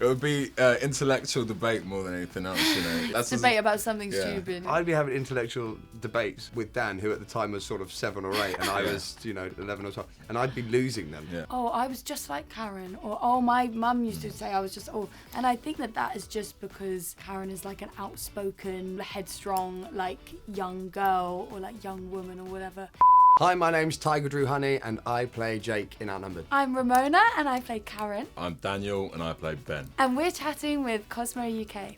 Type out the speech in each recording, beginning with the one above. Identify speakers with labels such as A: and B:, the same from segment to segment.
A: It would be intellectual debate more than anything else, you know.
B: That's debate about something stupid.
C: I'd be having intellectual debates with Dan, who at the time was sort of 7 or 8, and I was, 11 or 12, and I'd be losing them.
A: Yeah.
B: Oh, I was just like Karen, or my mum used to say I was just, and I think that is just because Karen is like an outspoken, headstrong, like young girl or like young woman or whatever.
C: Hi, my name's Tyger Drew-Honey, and I play Jake in Outnumbered.
B: I'm Ramona, and I play Karen.
A: I'm Daniel, and I play Ben.
B: And we're chatting with Cosmo UK.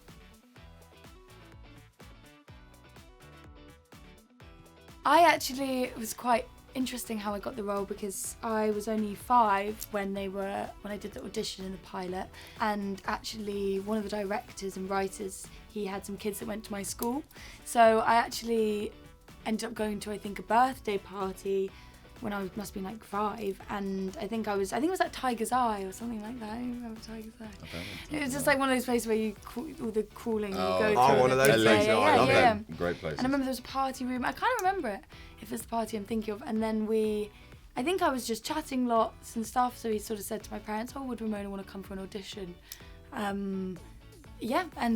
B: It was quite interesting how I got the role, because I was only 5 when I did the audition in the pilot, and actually one of the directors and writers, he had some kids that went to my school, so I actually ended up going to, I think, a birthday party when I must be like 5, and I think it was at Tiger's Eye or something like that. I don't remember Tiger's Eye. It was just like one of those places where you all the cooling you go through.
C: Oh, one of those places.
A: I love them. Great places.
B: And I remember there was a party room. I can't remember it, if it's the party I'm thinking of. And then I think I was just chatting lots and stuff. So he sort of said to my parents, "Oh, would Ramona want to come for an audition?" And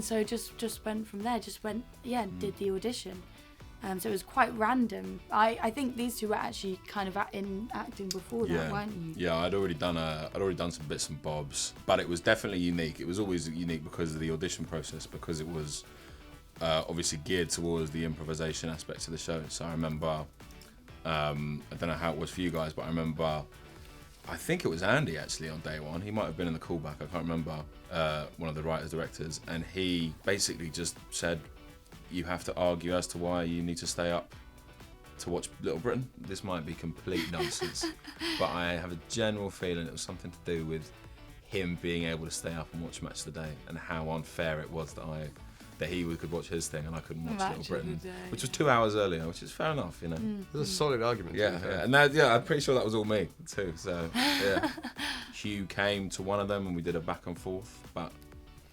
B: so just went from there. Did the audition. So it was quite random. I think these two were actually kind of acting before that, weren't you?
A: Yeah, I'd already done some bits and bobs, but it was definitely unique. It was always unique because of the audition process, because it was obviously geared towards the improvisation aspect of the show. So I remember, I don't know how it was for you guys, but I remember, I think it was Andy actually on day one. He might have been in the callback. I can't remember. One of the writers, directors, and he basically just said, "You have to argue as to why you need to stay up to watch Little Britain." This might be complete nonsense, but I have a general feeling it was something to do with him being able to stay up and watch Match of the Day, and how unfair it was that he could watch his thing and I couldn't watch Little Britain, which was 2 hours earlier, which is fair enough, you know.
C: It's a solid argument.
A: Yeah, and I'm pretty sure that was all me too. So yeah, Hugh came to one of them and we did a back and forth, but.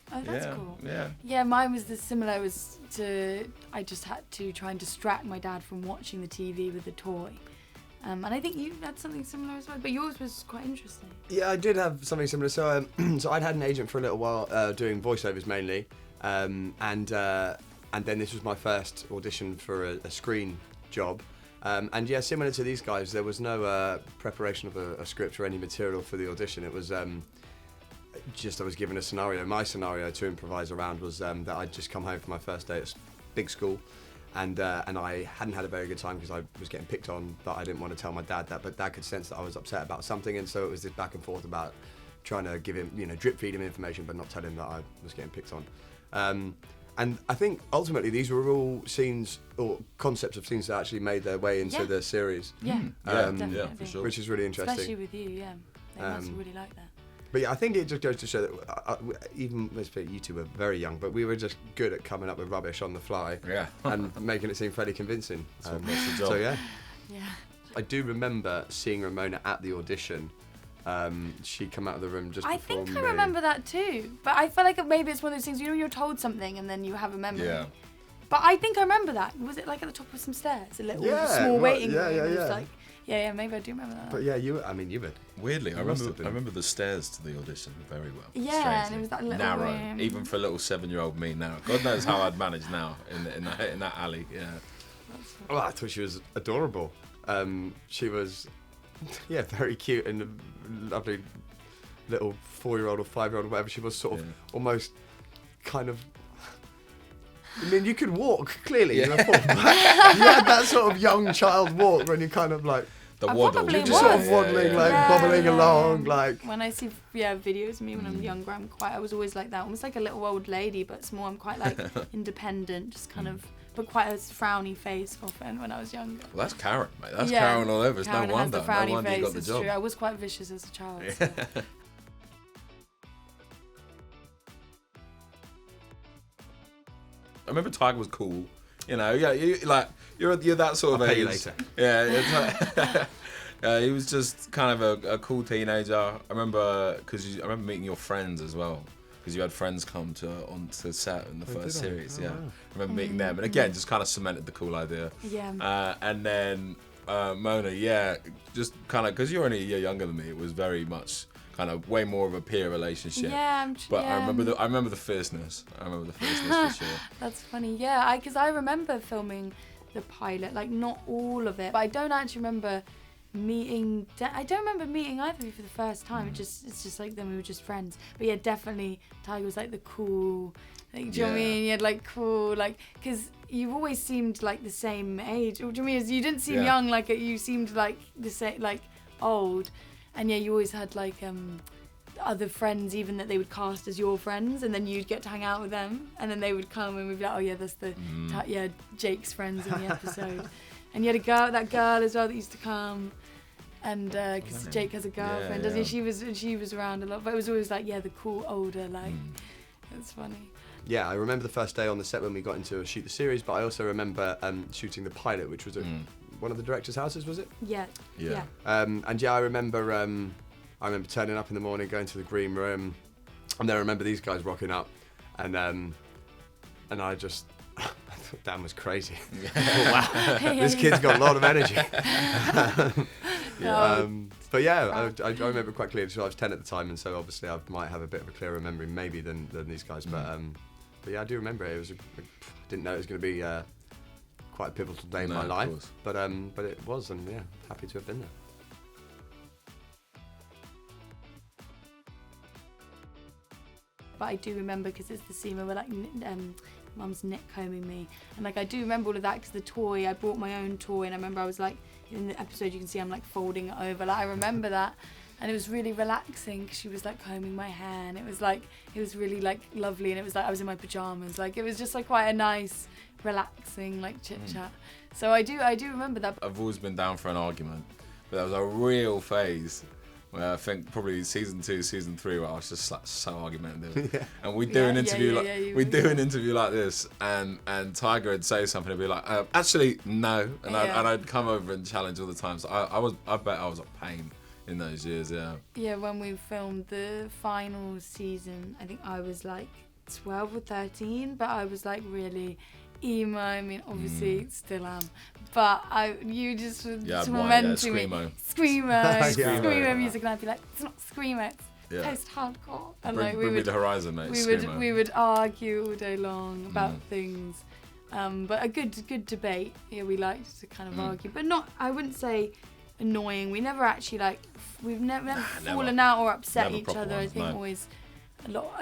B: Oh, that's cool.
A: Yeah.
B: Yeah, mine was similar. I just had to try and distract my dad from watching the TV with the toy. And I think you had something similar as well, but yours was quite interesting.
C: Yeah, I did have something similar. So, so I'd had an agent for a little while, doing voiceovers mainly, and then this was my first audition for a screen job. And yeah, similar to these guys, there was no preparation of a script or any material for the audition. It was I was given a scenario. My scenario to improvise around was that I'd just come home from my first day at big school, and I hadn't had a very good time because I was getting picked on, but I didn't want to tell my dad that. But Dad could sense that I was upset about something, and so it was this back and forth about trying to give him, drip feed him information, but not tell him that I was getting picked on. And I think ultimately these were all scenes or concepts of scenes that actually made their way into the series.
B: Yeah,
A: yeah, for sure.
C: Which is really interesting.
B: Especially with you, yeah. They must really like that.
C: But yeah, I think it just goes to show that even, let's say, you two were very young, but we were just good at coming up with rubbish on the fly, and making it seem fairly convincing.
A: That's the job.
C: So yeah.
B: Yeah.
C: I do remember seeing Ramona at the audition. She come out of the room just before me.
B: I think I remember that too, but I feel like maybe it's one of those things, you're told something and then you have a memory.
A: Yeah.
B: But I think I remember that. Was it like at the top of some stairs? A little small waiting room? Yeah. It was like, yeah, maybe I do remember that.
C: But yeah, you were.
A: Weirdly, I remember the stairs to the audition very well.
B: Yeah,
A: strangely.
B: and it was that little
A: narrow,
B: room.
A: even for a little 7-year-old me now. God knows how I'd manage now in that alley. Yeah.
C: Oh, I thought she was adorable. She was, very cute and a lovely little 4-year-old or 5-year-old or whatever she was, sort of almost kind of. I mean, you could walk, clearly. You had that sort of young child walk when you kind of like.
A: The waddle.
C: You're just sort of waddling, bobbling along, like.
B: When I see videos of me when I'm younger, I was always like that, almost like a little old lady, but small. I'm quite like independent, just kind of, but quite a frowny face often when I was younger.
A: Well, that's Karen, mate. That's Karen all over. It's
B: Karen
A: no wonder.
B: Has the frowny
A: no wonder
B: face.
A: You got the
B: It's
A: job.
B: true. I was quite vicious as a child. So.
A: I remember Tyger was cool. You're that sort of
C: I'll
A: age.
C: pay you later.
A: Yeah, he was just kind of a cool teenager. I remember meeting your friends as well, because you had friends come onto set in the first series. I remember meeting them, and again, just kind of cemented the cool idea.
B: Yeah.
A: And then Mona, just kind of, because you're only a year younger than me, it was very much kind of way more of a peer relationship.
B: Yeah,
A: but I remember the fierceness. For sure.
B: That's funny. Yeah, because I remember filming the pilot, like not all of it, but I don't actually remember I don't remember meeting either of you for the first time. It's just like then we were just friends. But yeah, definitely Tyger was like the cool, like, do you know what I mean? You had like cool, like, because you've always seemed like the same age. What do you mean? You didn't seem young, like you seemed like the same, like old. And yeah, you always had like other friends even that they would cast as your friends, and then you'd get to hang out with them, and then they would come and we'd be like, oh yeah, that's the Jake's friends in the episode. And you had that girl as well that used to come, and because Jake has a girlfriend, doesn't he? She was around a lot, but it was always like the cool older, like it's funny.
C: Yeah, I remember the first day on the set when we got into shoot the series, but I also remember shooting the pilot, which was at one of the director's houses, was it?
B: Yeah.
C: And yeah, I remember turning up in the morning, going to the green room, and then I remember these guys rocking up, and I just I thought Dan was crazy. Wow, this kid's got a lot of energy. But yeah, I remember quite clearly. So I was 10 at the time, and so obviously I might have a bit of a clearer memory maybe than these guys. But yeah, I do remember it. It was I didn't know it was going to be quite a pivotal day in my life, but it was, and yeah, happy to have been there.
B: But I do remember because it's the scene where we're like, Mum's neck combing me, and like I do remember all of that because the toy, I brought my own toy, and I remember I was like, in the episode you can see I'm like folding it over, like I remember that, and it was really relaxing because she was like combing my hair, and it was really like lovely, and it was like I was in my pajamas, like it was just like quite a nice, relaxing like chit chat. So I do remember that.
A: I've always been down for an argument, but there was a real phase. Well, I think probably season 2, season 3, where I was just like so argumentative, and we'd do an interview an interview like this, and Tyger would say something and be like, actually no, and I'd come over and challenge all the time. So I bet I was a pain in those years. Yeah,
B: when we filmed the final season, I think I was like 12 or 13, but I was like really emo. I mean, obviously still am, but you just were tormenting me. Screamo music, and I'd be like, it's not screamo, it's post-hardcore. And
A: bring me the horizon, mate.
B: We would argue all day long about things, but a good debate. Yeah, we liked to kind of argue, but not, I wouldn't say annoying. We never actually we've never fallen out or upset each other. I think always a lot.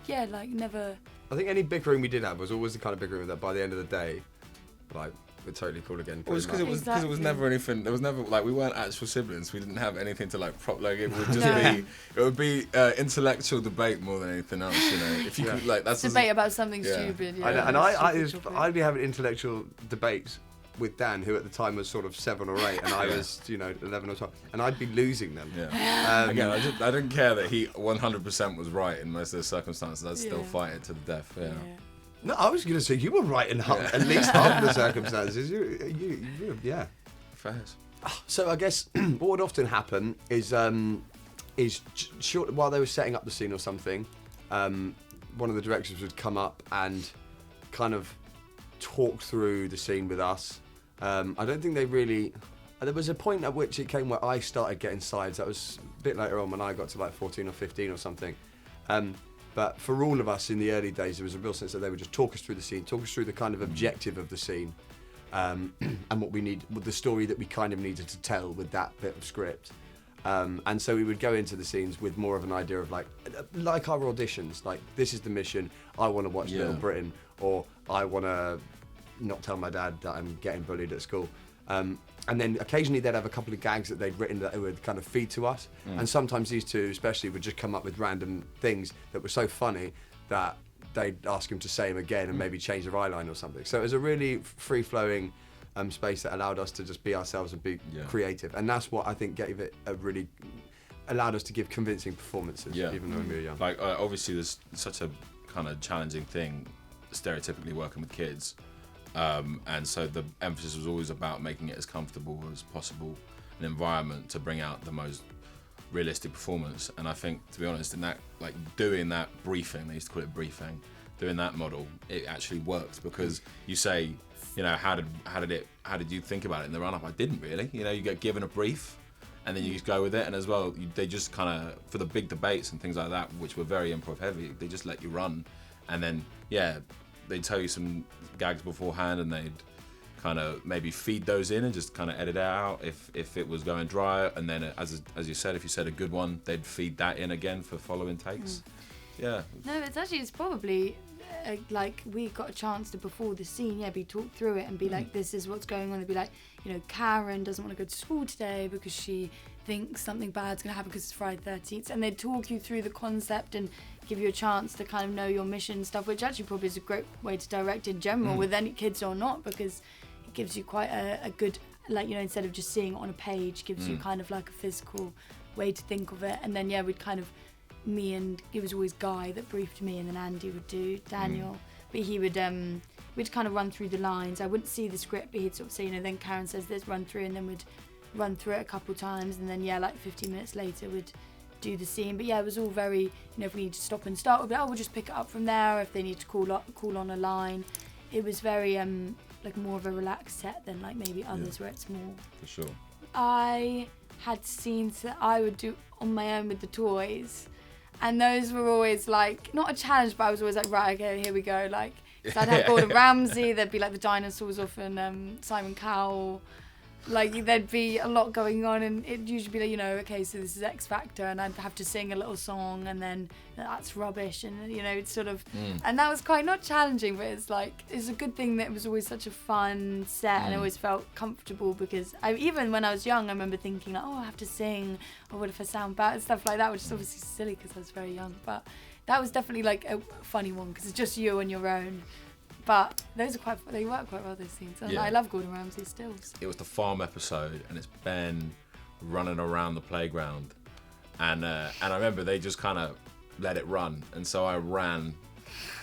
B: Like never.
C: I think any bickering we did have was always the kind of bickering that by the end of the day, like, we're totally cool again.
A: Well, it's because it was never anything. There was never like we weren't actual siblings. We didn't have anything to like prop. Like it would just be intellectual debate more than anything else. You know, if you could like that's
B: debate about something stupid. Yeah,
C: and I'd be having intellectual debates with Dan, who at the time was sort of 7 or 8, and I was 11 or 12, and I'd be losing them.
A: Yeah. Again, I didn't care that he 100% was right in most of the circumstances. I'd still fight it to the death. Yeah.
C: No, I was going to say you were right in at least half of the circumstances. Yeah.
A: Fair.
C: So I guess what would often happen is short while they were setting up the scene or something, one of the directors would come up and kind of talk through the scene with us. I don't think they really. There was a point at which it came where I started getting sides. That was a bit later on when I got to like 14 or 15 or something. But for all of us in the early days, there was a real sense that they would just talk us through the scene, talk us through the kind of objective of the scene, and what we need, the story that we kind of needed to tell with that bit of script. And so we would go into the scenes with more of an idea of like our auditions, like this is the mission. I want to watch Little Britain, or I want to not tell my dad that I'm getting bullied at school. And then occasionally they'd have a couple of gags that they'd written that they would kind of feed to us. And sometimes these two especially would just come up with random things that were so funny that they'd ask him to say them again and maybe change their eyeline or something. So it was a really free-flowing space that allowed us to just be ourselves and be creative. And that's what I think gave it allowed us to give convincing performances, even though we were young.
A: Like, obviously there's such a kind of challenging thing, stereotypically working with kids. And so the emphasis was always about making it as comfortable as possible, an environment to bring out the most realistic performance. And I think, to be honest, in that, like doing that briefing, they used to call it briefing, doing that model, it actually worked because you say, how did you think about it in the run-up? I didn't really. You get given a brief, and then you just go with it. And as well, they just kind of, for the big debates and things like that, which were very improv heavy, they just let you run, and then they'd tell you some gags beforehand, and they'd kind of maybe feed those in and just kind of edit it out if it was going dry, and then as you said, if you said a good one, they'd feed that in again for following takes. Yeah.
B: No, it's probably like we got a chance to, before the scene, be talked through it and be like, this is what's going on. They'd be like, Karen doesn't want to go to school today because she thinks something bad's going to happen because it's Friday the 13th, and they'd talk you through the concept and give you a chance to kind of know your mission and stuff, which actually probably is a great way to direct in general, with any kids or not, because it gives you quite a good, like, instead of just seeing it on a page, gives you kind of like a physical way to think of it. And then we'd kind of, it was always Guy that briefed me, and then Andy would do Daniel, but he would we'd kind of run through the lines. I wouldn't see the script, but he'd sort of say, then Karen says this, run through, and then we'd run through it a couple times, and then like 15 minutes later we'd do the scene. But it was all very, if we need to stop and start, we'd be like, we'll just pick it up from there. If they need to call on a line, it was very like more of a relaxed set than like maybe others where it's more.
A: For sure.
B: I had scenes that I would do on my own with the toys, and those were always like, not a challenge, but I was always like, right, okay, here we go. Like, so I'd have Gordon Ramsay, there'd be like the dinosaurs off, and Simon Cowell. Like, there'd be a lot going on, and it'd usually be like, okay, so this is X Factor, and I'd have to sing a little song, and then that's rubbish, and it's sort of, and that was quite, not challenging, but it's like, it's a good thing that it was always such a fun set, and I always felt comfortable, because even when I was young, I remember thinking like, I have to sing, or what if I sound bad, and stuff like that, which is obviously silly because I was very young, but that was definitely like a funny one, because it's just you on your own. But those they work quite well, those scenes. And I love Gordon Ramsay still.
A: It was the farm episode, and it's Ben running around the playground, and I remember they just kind of let it run, and so I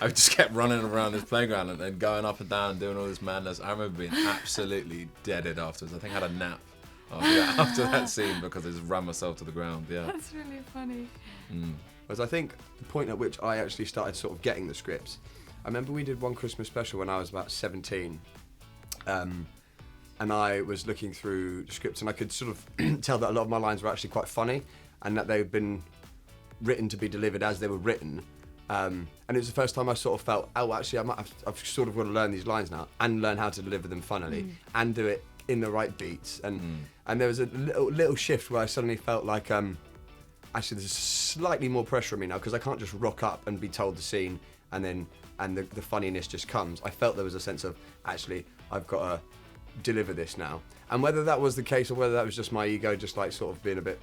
A: just kept running around this playground and then going up and down and doing all this madness. I remember being absolutely deaded afterwards. I think I had a nap after that scene because I just ran myself to the ground. Yeah.
B: That's really funny.
C: Whereas I think the point at which I actually started sort of getting the scripts, I remember we did one Christmas special when I was about 17, and I was looking through the scripts, and I could sort of tell that a lot of my lines were actually quite funny, and that they'd been written to be delivered as they were written. And it was the first time I sort of felt, actually, I've sort of got to learn these lines now, and learn how to deliver them funnily, and do it in the right beats. And there was a little shift where I suddenly felt like, actually, there's slightly more pressure on me now, because I can't just rock up and be told the scene, and the funniness just comes. I felt there was a sense of, actually, I've got to deliver this now. And whether that was the case or whether that was just my ego just like sort of being a bit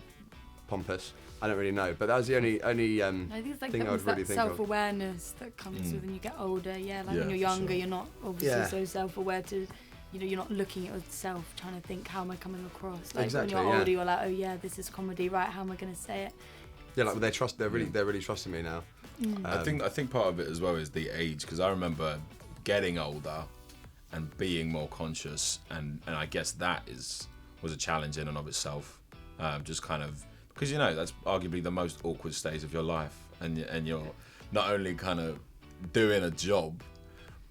C: pompous, I don't really know. But that was the only
B: I think it's like
C: thing I would really think of.
B: Self-awareness that comes with when you get older. Like when you're younger, you're not obviously so self-aware to, you're not looking at yourself trying to think, how am I coming across? Like
C: exactly,
B: when you're older, you're like, oh yeah, this is comedy, right? How am I going to say it?
C: Yeah, like they're really trusting me now.
A: I think part of it as well is the age, because I remember getting older and being more conscious, and I guess that was a challenge in and of itself. Just kind of, because that's arguably the most awkward stage of your life, and you're not only kind of doing a job,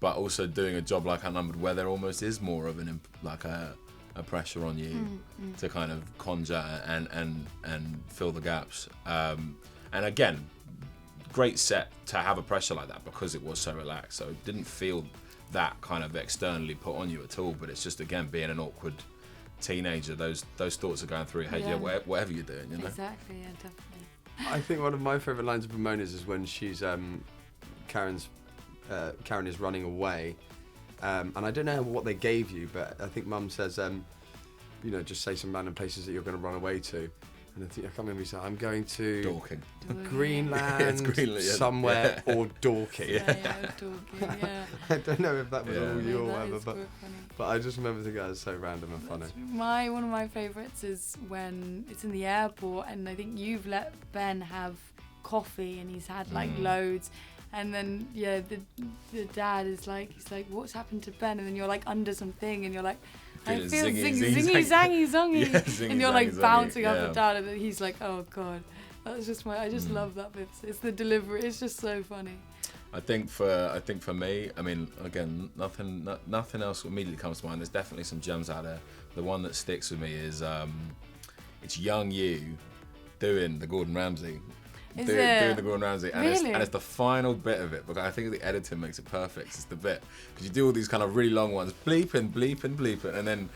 A: but also doing a job like Outnumbered, where there almost is more of a pressure on you to kind of conjure and fill the gaps. And again, great set to have a pressure like that because it was so relaxed, so it didn't feel that kind of externally put on you at all. But it's just, again, being an awkward teenager, those thoughts are going through your head, whatever you're doing,
B: Exactly, yeah, definitely.
C: I think one of my favourite lines of Ramona's is when she's Karen is running away, and I don't know what they gave you, but I think Mum says, just say some random places that you're going to run away to. And I can't remember, he said, I'm going to
A: Dorking.
C: Greenland,
A: Greenland,
C: somewhere, or Dorking.
B: Dorking, yeah.
C: I don't know if that was all you or
B: that
C: whatever,
B: is quite funny.
C: but I just remember thinking that was so random and funny.
B: One of my favourites is when it's in the airport, and I think you've let Ben have coffee, and he's had like loads. And then the dad is like, he's like, what's happened to Ben? And then you're like under something, and you're like, I feel zingy zangy, and you're like bouncing up and down, and then he's like, oh god, that's just I just love that bit. It's the delivery. It's just so funny.
A: I think for me, I mean, again, nothing else immediately comes to mind. There's definitely some gems out there. The one that sticks with me is it's young you doing the Gordon Ramsay.
B: Doing
A: the Gordon Ramsay, and,
B: Really?
A: it's the final bit of it, because I think the editing makes it perfect. It's the bit, because you do all these kind of really long ones, bleeping, and then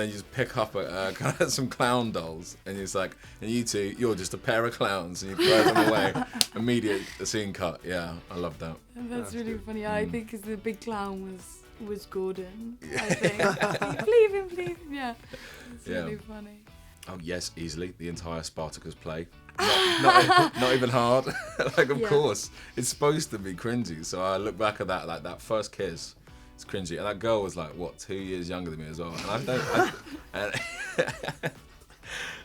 A: you just pick up kind of some clown dolls, and it's like, and you're just a pair of clowns, and you throw them away. Immediate scene cut. Yeah, I love that.
B: That's really funny. I think because the big clown was Gordon.
A: Yeah.
B: I think. Bleep. Yeah. It's really funny.
A: Oh yes, easily the entire Spartacus play. Not even hard. Like, of course, it's supposed to be cringy. So I look back at that, like that first kiss, it's cringy. And that girl was like, what, 2 years younger than me as well. And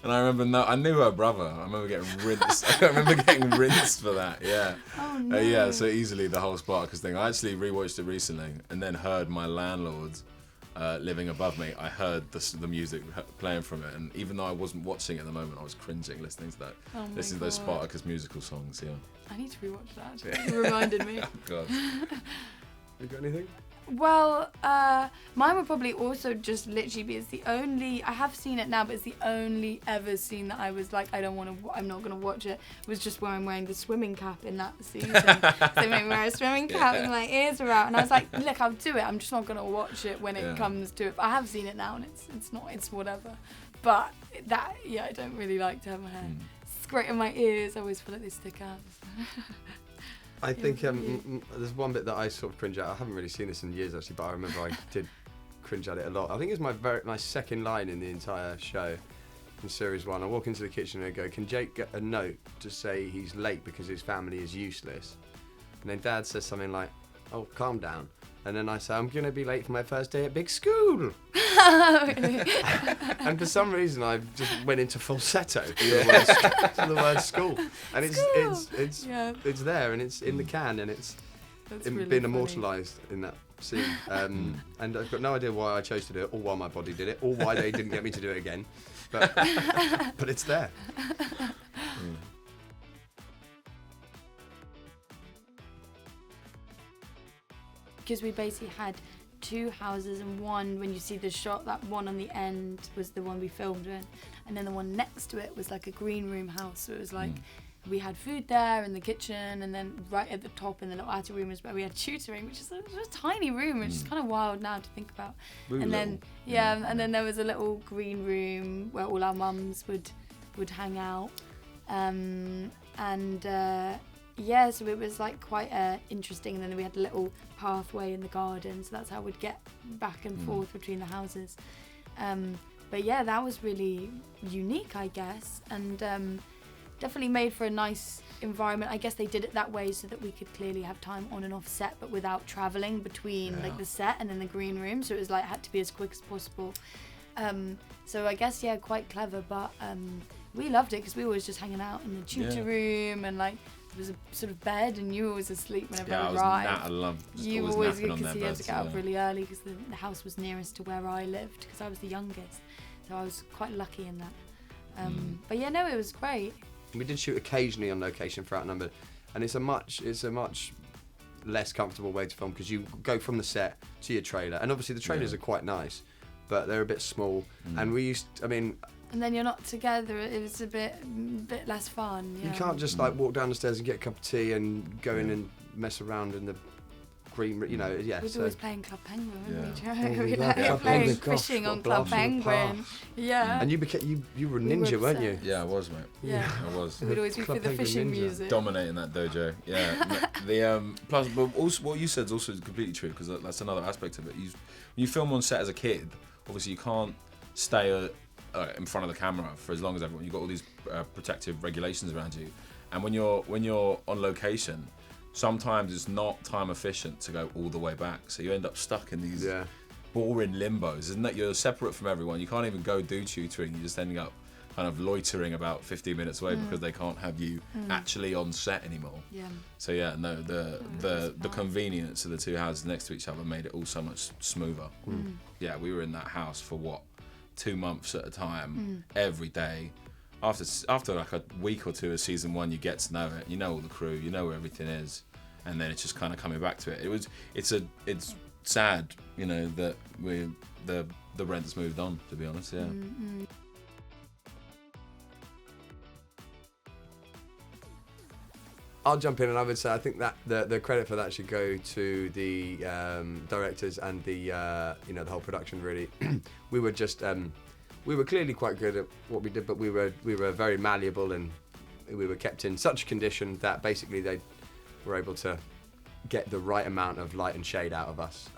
A: and I remember, I knew her brother. I remember getting rinsed. I remember getting rinsed for that. Yeah.
B: Oh no.
A: Yeah. So easily the whole Spartacus thing. I actually rewatched it recently, and then heard my landlord living above me. I heard the music playing from it, and even though I wasn't watching it at the moment, I was cringing listening to that.
B: Oh my
A: listening to those
B: God.
A: Spartacus musical songs. Yeah.
B: I need to rewatch that. You reminded me.
A: Oh God.
C: You got anything?
B: Well, mine would probably also just literally be, it's the only, I have seen it now, but it's the only ever scene that I was like, I'm not going to watch it, was just where I'm wearing the swimming cap in that season. They made me wear a swimming cap and my ears are out, and I was like, look, I'll do it, I'm just not going to watch it when it comes to it. But I have seen it now, and it's whatever. But that, I don't really like to have my hair straight in my ears. I always feel like they stick out.
C: I think there's one bit that I sort of cringe at. I haven't really seen this in years actually, but I remember I did cringe at it a lot. I think it's my second line in the entire show in series 1. I walk into the kitchen and I go, "Can Jake get a note to say he's late because his family is useless?" And then Dad says something like, "Oh, calm down." And then I say, "I'm going to be late for my first day at big school." And for some reason, I just went into falsetto to the word school. And it's there, and it's in the can, and it's
B: really
C: been
B: funny.
C: immortalised in that scene. And I've got no idea why I chose to do it, or why my body did it, or why they didn't get me to do it again. But it's there.
B: Because we basically had 2 houses, and one, when you see the shot, that one on the end was the one we filmed in, and then the one next to it was like a green room house. So it was like we had food there in the kitchen, and then right at the top in the little attic room was where we had tutoring, which is a tiny room, which is kind of wild now to think about.
A: Really
B: and
A: little.
B: then and then there was a little green room where all our mums would hang out, so it was like quite interesting. And then we had a little pathway in the garden, so that's how we'd get back and forth between the houses. But yeah, that was really unique, I guess, and definitely made for a nice environment. I guess they did it that way so that we could clearly have time on and off set, but without travelling between like the set and then the green room. So it was like had to be as quick as possible. So I guess quite clever, but we loved it because we were always just hanging out in the tutor room, and like there was a sort of bed, and you were always asleep whenever I arrived.
A: I loved just
B: You
A: always
B: always
A: napping on
B: because
A: their
B: you had
A: beds.
B: to get up really early because the house was nearest to where I lived because I was the youngest, so I was quite lucky in that. But yeah, no, it was great.
C: We did shoot occasionally on location for Outnumbered, and it's a much less comfortable way to film because you go from the set to your trailer, and obviously the trailers are quite nice, but they're a bit small. And
B: And then you're not together. It was a bit less fun.
C: you can't just like walk down the stairs and get a cup of tea and go in and mess around in the green,
B: We was always playing Club Penguin, weren't we?
C: We loved Club
B: playing
C: Penguin.
B: fishing on
C: Gosh,
B: Club
C: what a blast from the
B: Penguin. Yeah.
C: And you were a ninja, weren't you?
B: obsessed.
A: Yeah, I was, mate.
B: Yeah.
A: I was.
B: We'd always be
C: Club
B: through the
C: Penguin
B: fishing
C: ninja.
B: music.
A: Dominating that dojo. Yeah. The plus, but also what you said is also completely true, because that's another aspect of it. When you film on set as a kid, obviously you can't stay in front of the camera for as long as everyone. You've got all these protective regulations around you, and when you're on location, sometimes it's not time efficient to go all the way back, so you end up stuck in these boring limbos. Isn't that you're separate from everyone? You can't even go do tutoring. You're just ending up kind of loitering about 15 minutes away because they can't have you actually on set anymore.
B: Yeah.
A: So yeah, no, the convenience of the 2 houses next to each other made it all so much smoother. Yeah, we were in that house for 2 months at a time, every day. After like a week or 2 of season 1, you get to know it. You know all the crew. You know where everything is, and then it's just kind of coming back to it. It's sad, that the rent's moved on. To be honest, yeah.
C: I'll jump in, and I would say I think that the credit for that should go to the directors and the the whole production. Really, we were just we were clearly quite good at what we did, but we were very malleable, and we were kept in such condition that basically they were able to get the right amount of light and shade out of us.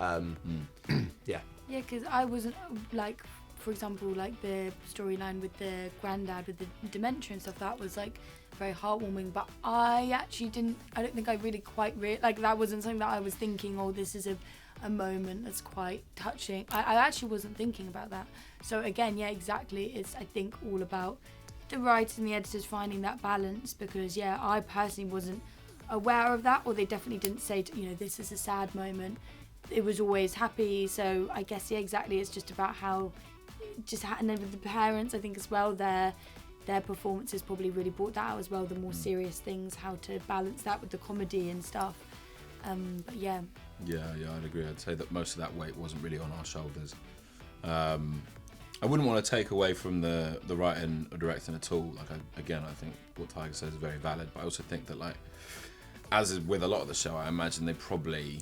C: Yeah.
B: Yeah, because I wasn't like, for example, like the storyline with the granddad with the dementia and stuff. That was like very heartwarming, but I actually didn't. I don't think I really quite like that wasn't something that I was thinking. Oh, this is a moment that's quite touching. I actually wasn't thinking about that. So again, yeah, exactly. It's I think all about the writers and the editors finding that balance, because yeah, I personally wasn't aware of that, or they definitely didn't say this is a sad moment. It was always happy. So I guess yeah, exactly. It's just about how and then with the parents, I think as well, their performances probably really brought that out as well. The more serious things, how to balance that with the comedy and stuff. But yeah.
A: Yeah, I'd agree. I'd say that most of that weight wasn't really on our shoulders. I wouldn't want to take away from the writing or directing at all. Like I think what Tyger says is very valid, but I also think that like, as with a lot of the show, I imagine they probably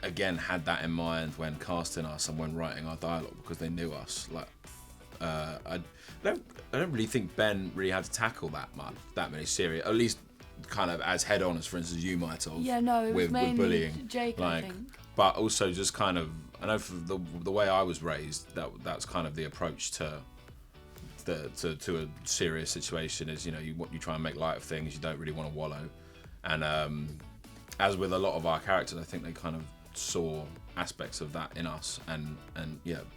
A: again had that in mind when casting us and when writing our dialogue, because they knew us. Like I don't really think Ben really had to tackle that many serious, at least kind of as head on as for instance you might have.
B: Yeah, no, it was mainly
A: with bullying.
B: Jake,
A: like,
B: I think. But
A: also just kind of, I know for the way I was raised, that's kind of the approach to a serious situation is, you try and make light of things, you don't really want to wallow. And as with a lot of our characters, I think they kind of saw aspects of that in us and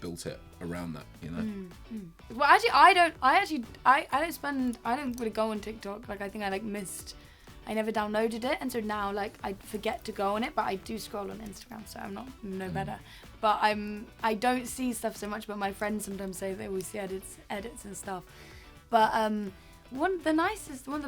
A: built it around that,
B: Well, actually, I don't really go on TikTok. Like, I think I never downloaded it, and so now like I forget to go on it, but I do scroll on Instagram, so I'm not no better. But I don't see stuff so much, but my friends sometimes say they always see edits and stuff. But one of the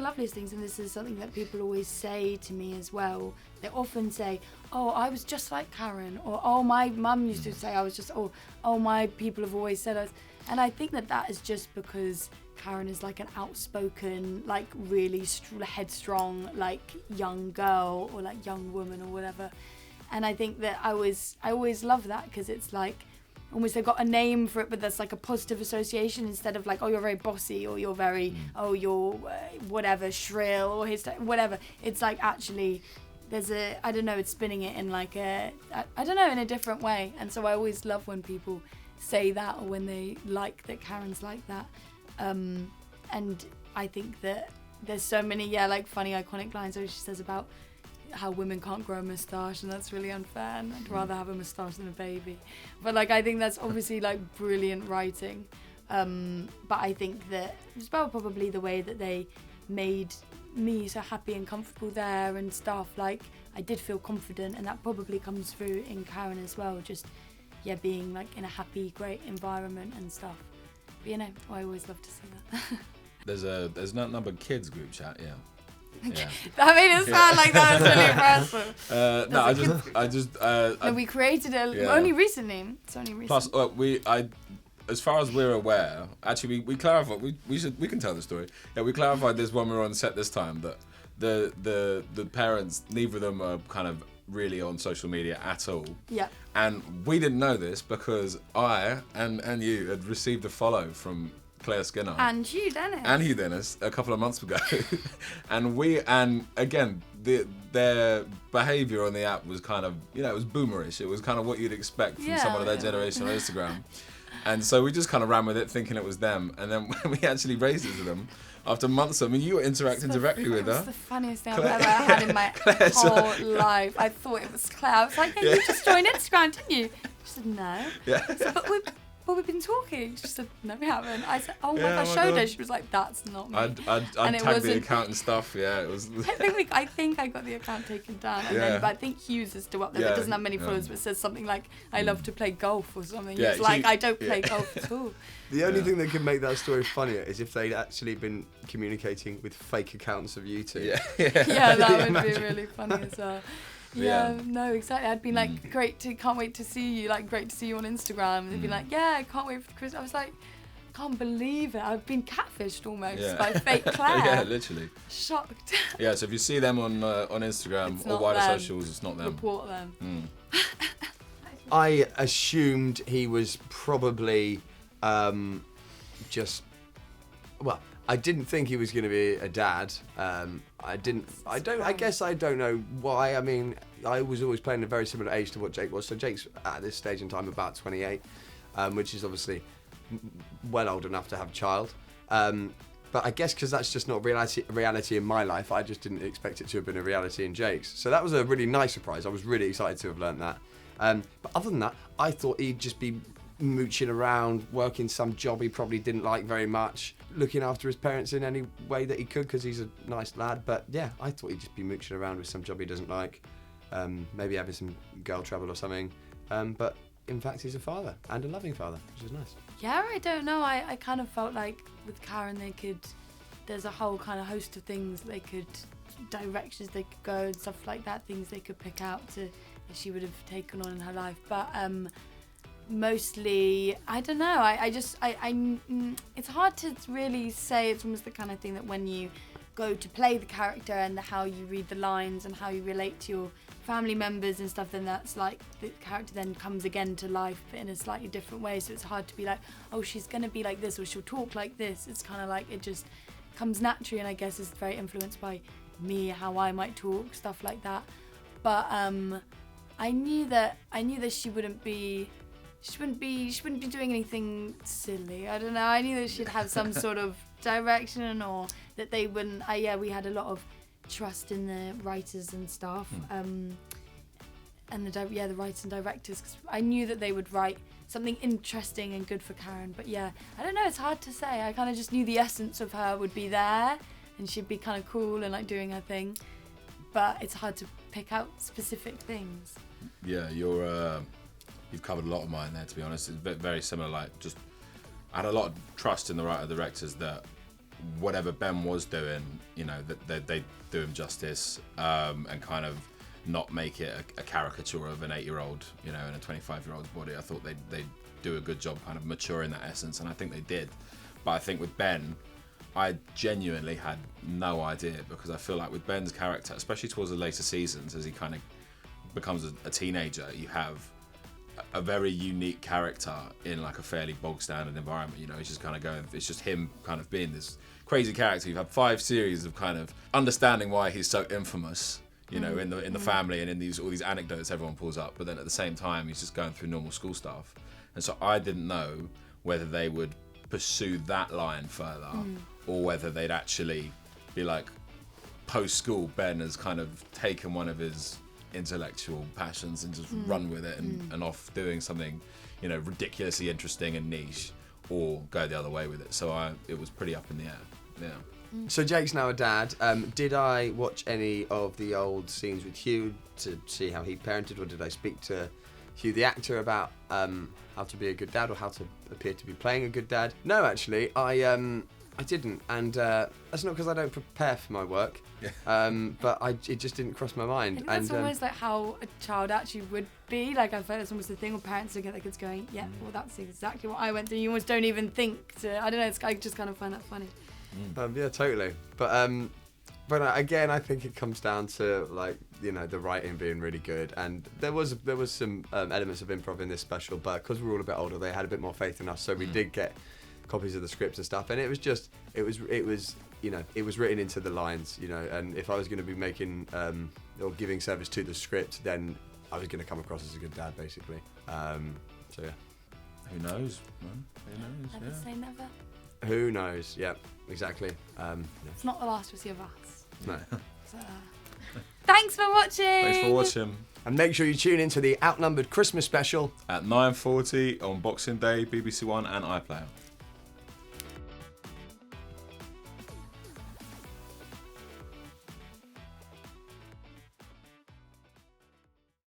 B: loveliest things, and this is something that people always say to me as well, they often say, oh, I was just like Karen, or oh, my mum used to say I was just, oh, my people have always said us. And I think that is just because Karen is like an outspoken, like really headstrong, like young girl or like young woman or whatever. And I think that I always love that, because it's like almost they've got a name for it, but that's like a positive association instead of like, oh, you're very bossy, or you're very, oh, you're whatever, shrill, or whatever. It's like actually there's I don't know, it's spinning it in like in a different way. And so I always love when people say that, or when they like that Karen's like that. And I think that there's so many like funny iconic lines where she says about how women can't grow a moustache, and that's really unfair, and I'd rather have a moustache than a baby. But like I think that's obviously like brilliant writing. But I think that it's probably the way that they made me so happy and comfortable there and stuff. Like I did feel confident, and that probably comes through in Karen as well, just being like in a happy, great environment and stuff. But I always love to see that.
A: There's an Outnumbered Kids group chat, yeah.
B: That made it sound like that was really impressive. We created it only recently. It's only recent.
A: Plus, as far as we're aware, actually we clarified. We can tell the story. Yeah, we clarified this when we were on set this time, that the parents, neither of them are kind of really on social media at all.
B: Yeah.
A: And we didn't know this because I and you had received a follow from Claire Skinner
B: and Hugh Dennis
A: a couple of months ago. and again their behaviour on the app was kind of, it was boomerish. It was kind of what you'd expect from someone of their generation on Instagram. And so we just kind of ran with it thinking it was them, and then when we actually raised it to them after months, you were interacting directly with her.
B: It's the funniest thing I've ever had in my whole life. I thought it was Claire. I was like, hey, you just joined Instagram, didn't you? She said, no.
A: Yeah.
B: I said, but we've been talking. She said, no, we haven't. I said, oh my gosh, I showed her. She was like, that's not me.
A: I'd tagged the account and stuff. Yeah, it was.
B: I think I got the account taken down, and then, but I think Hughes is still up there. But doesn't have many followers, but says something like, I love to play golf or something. Yeah, he's like, I don't play golf at all.
C: The only thing that could make that story funnier is if they'd actually been communicating with fake accounts of you two.
B: Yeah, that would be really funny as well. Yeah, no, exactly. I'd been like, can't wait to see you, like, great to see you on Instagram. And they'd be like, yeah, I can't wait for the Christmas. I was like, can't believe it. I've been catfished almost by fake Claire.
A: Yeah, literally.
B: Shocked.
A: Yeah, so if you see them on Instagram
B: It's
A: or
B: not
A: wider
B: them.
A: socials, it's not them.
B: Report them.
C: I assumed he was probably just. Well, I didn't think he was going to be a dad. I guess I don't know why. I mean, I was always playing a very similar age to what Jake was. So Jake's at this stage in time about 28, which is obviously well old enough to have a child. But I guess because that's just not reality in my life, I just didn't expect it to have been a reality in Jake's. So that was a really nice surprise. I was really excited to have learnt that. But other than that, I thought he'd just be mooching around, working some job he probably didn't like very much, looking after his parents in any way that he could because he's a nice lad. But yeah, I thought he'd just be mooching around with some job he doesn't like, maybe having some girl trouble or something. But in fact, he's a father and a loving father, which is nice.
B: Yeah, I don't know. I kind of felt like with Karen, there's a whole kind of host of things directions they could go and stuff like that, things they could pick out that she would have taken on in her life. But mostly, I don't know. It's hard to really say. It's almost the kind of thing that when you go to play the character and how you read the lines and how you relate to your family members and stuff, then that's like the character then comes again to life but in a slightly different way. So it's hard to be like, oh, she's gonna be like this or she'll talk like this. It's kind of like it just comes naturally, and I guess it's very influenced by me, how I might talk, stuff like that. But I knew that she wouldn't be doing anything silly. I don't know. I knew that she'd have some sort of direction, or that they wouldn't. We had a lot of trust in the writers and stuff, and the writers and directors, because I knew that they would write something interesting and good for Karen. But yeah, I don't know. It's hard to say. I kind of just knew the essence of her would be there, and she'd be kind of cool and like doing her thing. But it's hard to pick out specific things.
A: Yeah, you've covered a lot of mine there, to be honest. It's very similar. Like, just I had a lot of trust in the writer directors that whatever Ben was doing, you know, that they do him justice, and kind of not make it a caricature of an 8-year-old, you know, in a 25-year-old's body. I thought they'd do a good job kind of maturing that essence, and I think they did. But I think with Ben, I genuinely had no idea, because I feel like with Ben's character, especially towards the later seasons, as he kind of becomes a teenager, you have a very unique character in like a fairly bog standard environment. You know, he's just kind of going, it's just him kind of being this crazy character. You've had 5 series of kind of understanding why he's so infamous, you know, in the family and in all these anecdotes everyone pulls up, but then at the same time he's just going through normal school stuff. And so I didn't know whether they would pursue that line further, or whether they'd actually be like, post school Ben has kind of taken one of his intellectual passions and just run with it and off doing something, you know, ridiculously interesting and niche, or go the other way with it. So it was pretty up in the air. Yeah.
C: So Jake's now a dad. Did I watch any of the old scenes with Hugh to see how he parented, or did I speak to Hugh the actor about how to be a good dad, or how to appear to be playing a good dad? No, actually, I didn't, and that's not because I don't prepare for my work, but it just didn't cross my mind.
B: I think that's almost like how a child actually would be. Like, I feel like that's almost the thing where parents look at their kids going, yeah, well, that's exactly what I went through. You almost don't even think to, I don't know, I just kind of find that funny.
C: Yeah, totally. But again, I think it comes down to, like, you know, the writing being really good, and there was some elements of improv in this special, but because we were all a bit older, they had a bit more faith in us, so we did get copies of the scripts and stuff, and it was you know, it was written into the lines, you know, and if I was going to be making or giving service to the script, then I was going to come across as a good dad, basically. So yeah.
A: Who knows, man? Who knows?
B: Never say never.
C: Who knows? Yeah, exactly.
B: It's not the last we'll see of us.
C: No.
B: So, thanks for watching.
A: Thanks for watching.
C: And make sure you tune into the Outnumbered Christmas special
A: at 9:40 on Boxing Day, BBC One and iPlayer.